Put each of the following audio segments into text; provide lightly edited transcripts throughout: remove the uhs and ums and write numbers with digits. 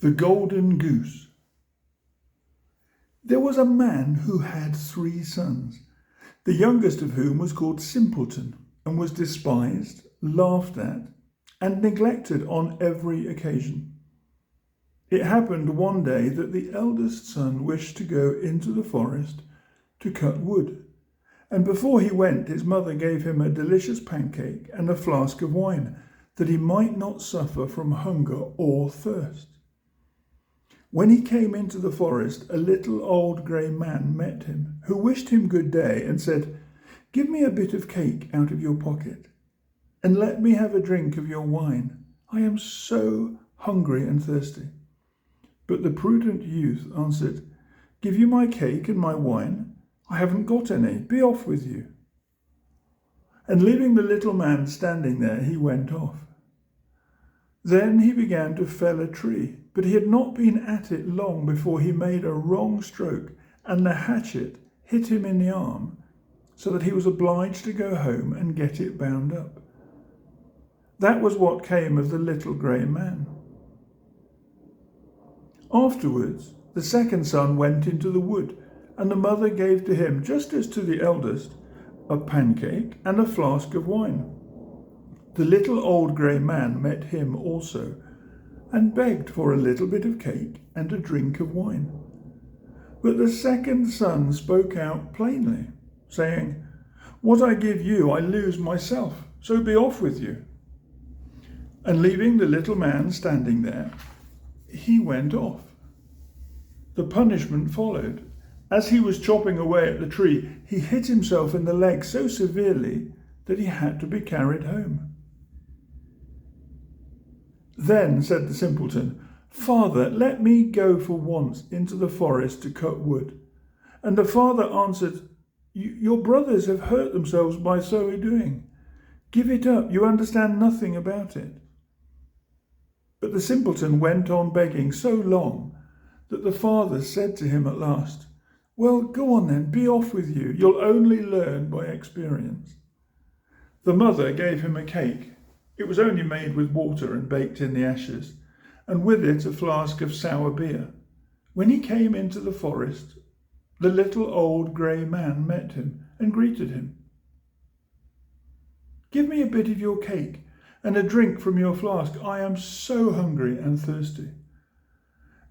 The Golden Goose. There was a man who had 3 sons, the youngest of whom was called Simpleton, and was despised, laughed at, and neglected on every occasion. It happened one day that the eldest son wished to go into the forest to cut wood, and before he went his mother gave him a delicious pancake and a flask of wine, that he might not suffer from hunger or thirst. When he came into the forest, a little old grey man met him, who wished him good day and said, "Give me a bit of cake out of your pocket, and let me have a drink of your wine. I am so hungry and thirsty." But the prudent youth answered, "Give you my cake and my wine? I haven't got any. Be off with you." And leaving the little man standing there, he went off. Then he began to fell a tree, but he had not been at it long before he made a wrong stroke, and the hatchet hit him in the arm, so that he was obliged to go home and get it bound up. That was what came of the little grey man. Afterwards, the second son went into the wood, and the mother gave to him, just as to the eldest, a pancake and a flask of wine. The little old grey man met him also, and begged for a little bit of cake and a drink of wine. But the second son spoke out plainly, saying, "What I give you I lose myself, so be off with you." And leaving the little man standing there, he went off. The punishment followed. As he was chopping away at the tree, he hit himself in the leg so severely that he had to be carried home. Then said the simpleton, "Father, let me go for once into the forest to cut wood." And the father answered, "Your brothers have hurt themselves by so doing. Give it up, you understand nothing about it." But the simpleton went on begging so long that the father said to him at last, "Well, go on then, be off with you. You'll only learn by experience." The mother gave him a cake. It was only made with water and baked in the ashes, and with it a flask of sour beer. When he came into the forest, the little old grey man met him and greeted him. "Give me a bit of your cake and a drink from your flask. I am so hungry and thirsty."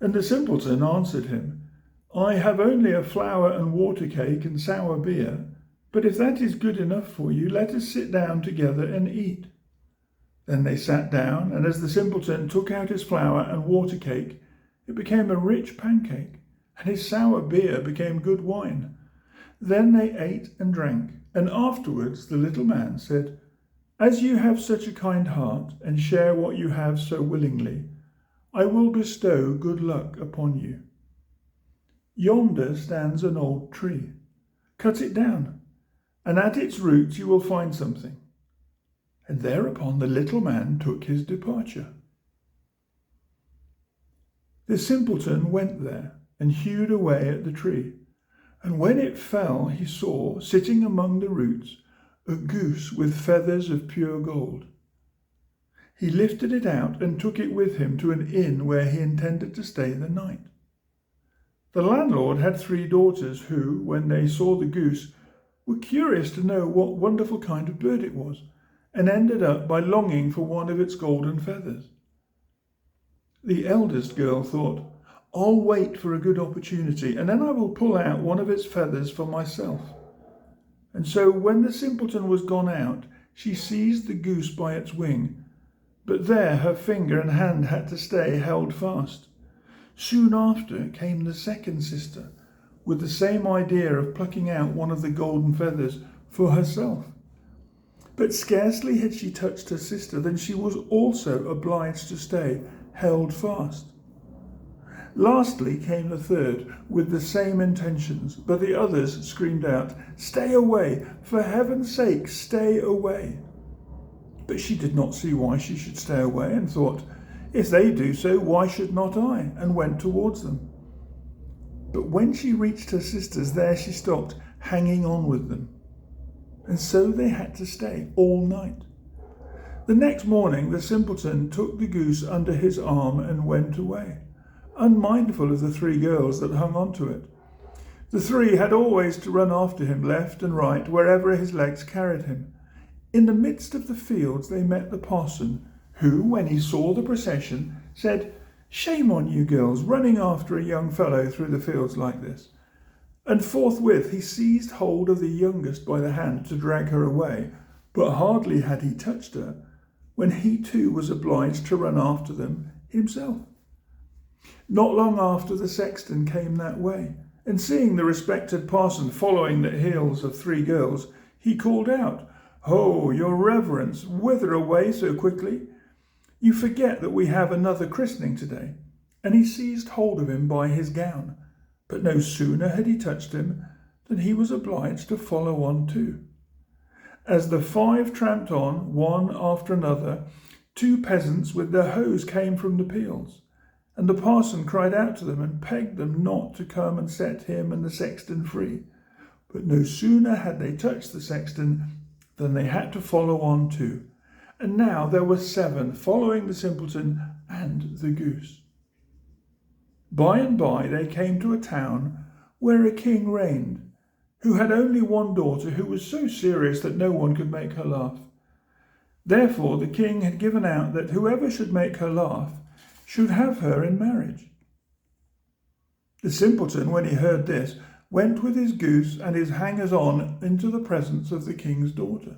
And the simpleton answered him, "I have only a flour and water cake and sour beer, but if that is good enough for you, let us sit down together and eat." Then they sat down, and as the simpleton took out his flour and water cake, it became a rich pancake, and his sour beer became good wine. Then they ate and drank, and afterwards the little man said, "As you have such a kind heart, and share what you have so willingly, I will bestow good luck upon you. Yonder stands an old tree. Cut it down, and at its roots you will find something." And thereupon the little man took his departure. The simpleton went there and hewed away at the tree, and when it fell he saw, sitting among the roots, a goose with feathers of pure gold. He lifted it out and took it with him to an inn where he intended to stay the night. The landlord had 3 daughters who, when they saw the goose, were curious to know what wonderful kind of bird it was, and ended up by longing for one of its golden feathers. The eldest girl thought, "I'll wait for a good opportunity, and then I will pull out one of its feathers for myself." And so when the simpleton was gone out, she seized the goose by its wing, but there her finger and hand had to stay held fast. Soon after came the second sister, with the same idea of plucking out one of the golden feathers for herself. But scarcely had she touched her sister than she was also obliged to stay, held fast. Lastly came the third, with the same intentions, but the others screamed out, "Stay away! For heaven's sake, stay away!" But she did not see why she should stay away, and thought, "If they do so, why should not I?" and went towards them. But when she reached her sisters, there she stopped, hanging on with them. And so they had to stay all night. The next morning the simpleton took the goose under his arm and went away, unmindful of the three girls that hung on to it. The three had always to run after him left and right, wherever his legs carried him. In the midst of the fields they met the parson, who, when he saw the procession, said, "Shame on you girls, running after a young fellow through the fields like this." And forthwith he seized hold of the youngest by the hand to drag her away, but hardly had he touched her, when he too was obliged to run after them himself. Not long after the sexton came that way, and seeing the respected parson following the heels of three girls, he called out, "Ho, your reverence, whither away so quickly? You forget that we have another christening today." And he seized hold of him by his gown. But no sooner had he touched him than he was obliged to follow on too. As the five tramped on, one after another, two peasants with their hoes came from the fields, and the parson cried out to them and begged them not to come and set him and the sexton free. But no sooner had they touched the sexton than they had to follow on too. And now there were 7 following the simpleton and the goose. By and by they came to a town where a king reigned, who had only one daughter who was so serious that no one could make her laugh. Therefore the king had given out that whoever should make her laugh should have her in marriage. The simpleton, when he heard this, went with his goose and his hangers-on into the presence of the king's daughter.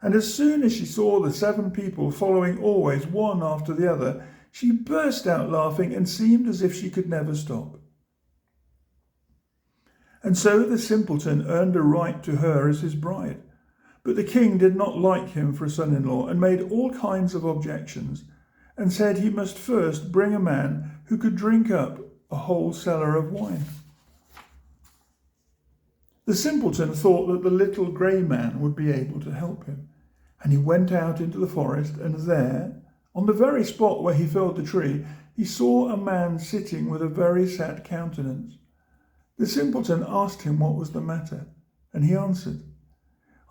And as soon as she saw the 7 people following always one after the other, she burst out laughing and seemed as if she could never stop. And so the simpleton earned a right to her as his bride. But the king did not like him for a son-in-law and made all kinds of objections, and said he must first bring a man who could drink up a whole cellar of wine. The simpleton thought that the little grey man would be able to help him, and he went out into the forest, and there, on the very spot where he felled the tree, he saw a man sitting with a very sad countenance. The simpleton asked him what was the matter, and he answered,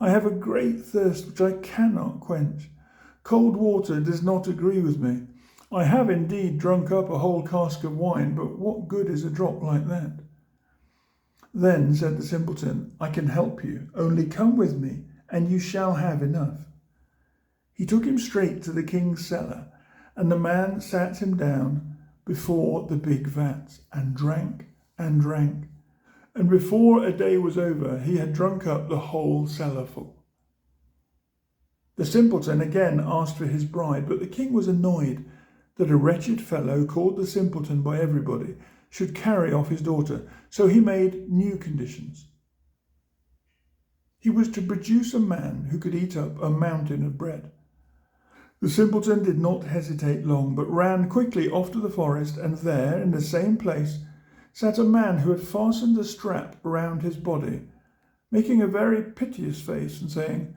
"I have a great thirst which I cannot quench. Cold water does not agree with me. I have indeed drunk up a whole cask of wine, but what good is a drop like that?" Then said the simpleton, "I can help you. Only come with me, and you shall have enough." He took him straight to the king's cellar, and the man sat him down before the big vats, and drank and drank. And before a day was over, he had drunk up the whole cellar full. The simpleton again asked for his bride, but the king was annoyed that a wretched fellow, called the simpleton by everybody, should carry off his daughter, so he made new conditions. He was to produce a man who could eat up a mountain of bread. The simpleton did not hesitate long, but ran quickly off to the forest, and there, in the same place, sat a man who had fastened a strap around his body, making a very piteous face and saying,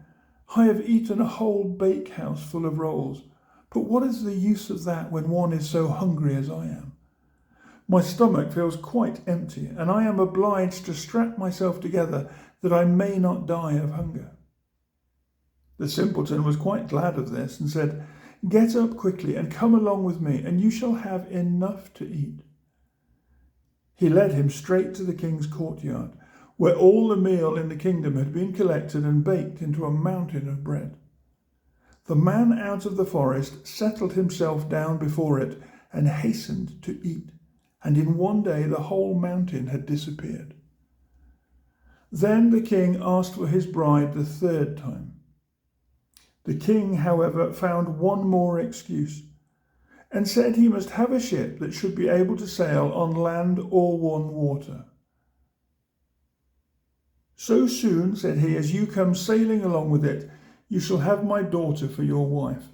"I have eaten a whole bakehouse full of rolls, but what is the use of that when one is so hungry as I am? My stomach feels quite empty, and I am obliged to strap myself together that I may not die of hunger." The simpleton was quite glad of this and said, "Get up quickly and come along with me, and you shall have enough to eat." He led him straight to the king's courtyard, where all the meal in the kingdom had been collected and baked into a mountain of bread. The man out of the forest settled himself down before it and hastened to eat, and in one day the whole mountain had disappeared. Then the king asked for his bride the 3rd time. The king, however, found one more excuse, and said he must have a ship that should be able to sail on land or on water. "So soon," said he, "as you come sailing along with it, you shall have my daughter for your wife."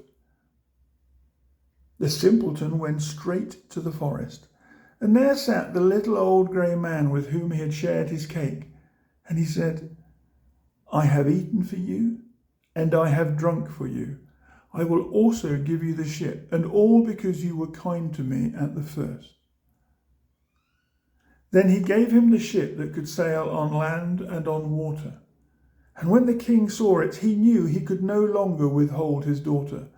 The simpleton went straight to the forest, and there sat the little old grey man with whom he had shared his cake, and he said, "I have eaten for you, and I have drunk for you. I will also give you the ship, and all because you were kind to me at the first." Then he gave him the ship that could sail on land and on water. And when the king saw it, he knew he could no longer withhold his daughter.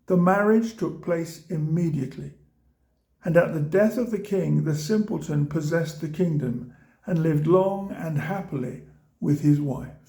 The marriage took place immediately, And at the death of the king, the simpleton possessed the kingdom and lived long and happily with his wife.